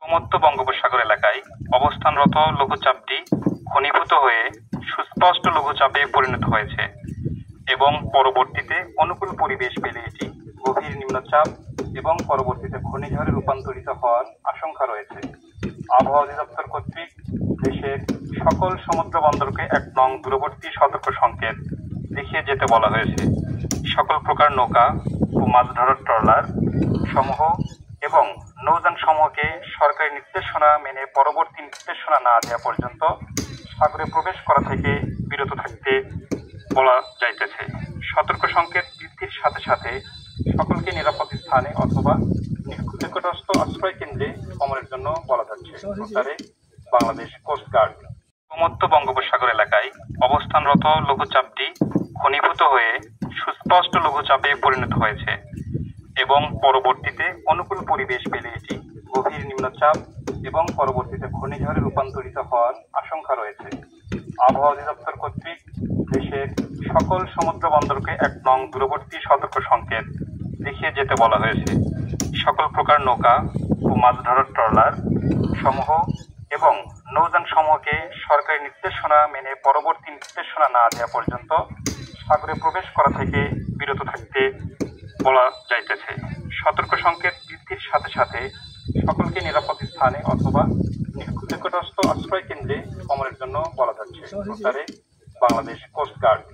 ভূমধ্য বঙ্গোপসাগর এলাকায় অবস্থানরত লঘুচাপটি ঘনীভূত হয়ে সুস্পষ্ট লঘুচাপে পরিণত হয়েছে এবং পরবর্তীতে অনুকূল পরিবেশ পেলে এটি গভীর নিম্নচাপ এবং পরবর্তীতে ঘূর্ণিঝড়ে রূপান্তরিত হওয়ার আশঙ্কা রয়েছে। আবহাওয়া অধিদপ্তর কর্তৃক দেশের সকল সমুদ্র বন্দরকে ১ নং দূরবর্তী সতর্ক সংকেত দেখিয়ে যেতে বলা হয়েছে। সকল প্রকার নৌকা ও মাছ ধরার ট্রলার সমূহ এবং নৌযান সমূহকে সরকারি নির্দেশনা মেনে পরবর্তী নির্দেশনা না দেওয়া পর্যন্ত সাগরে প্রবেশ করা থেকে বিরত থাকতে বলা যাইতেছে। সতর্ক সংকেত বৃদ্ধির সাথে সাথে সকলকে নিরাপদ স্থানে অথবা নিকটস্থ আশ্রয় কেন্দ্রে গমনের জন্য বলা যাচ্ছে। Bangladesh coast guard. ভূমধ্য বঙ্গোপসাগর এলাকায় অবস্থানরত লঘুচাপটি ঘনীভূত হয়ে সুস্পষ্ট লঘুচাপে পরিণত হয়েছে এবং পরবর্তীতে অনুকূল পরিবেশ পেলে এটি গভীর নিম্নচাপ এবং পরবর্তীতে ঘূর্ণিঝড়ে রূপান্তরিত হওয়ার আশঙ্কা রয়েছে। আবহাওয়া অধিদপ্তর কর্তৃক দেশের সকল সমুদ্র বন্দরকে ১ নং দূরবর্তী সতর্ক সংকেত দেখিয়ে যেতে বলা হয়েছে। সকল প্রকার নৌকা ও মাছ ধরার ট্রলার সমূহ এবং নৌযান সমূহকে সরকারি নির্দেশনা মেনে পরবর্তী নির্দেশনা না দেওয়া পর্যন্ত সাগরে প্রবেশ করা থেকে বিরত থাকতে বলা যাইতেছে। সতর্ক সংকেত বৃদ্ধির সাথে সাথে সকলকে নিরাপদ স্থানে অথবা নিকটস্থ আশ্রয় কেন্দ্রে গমনের জন্য বলা যাচ্ছে। Bangladesh coast guard.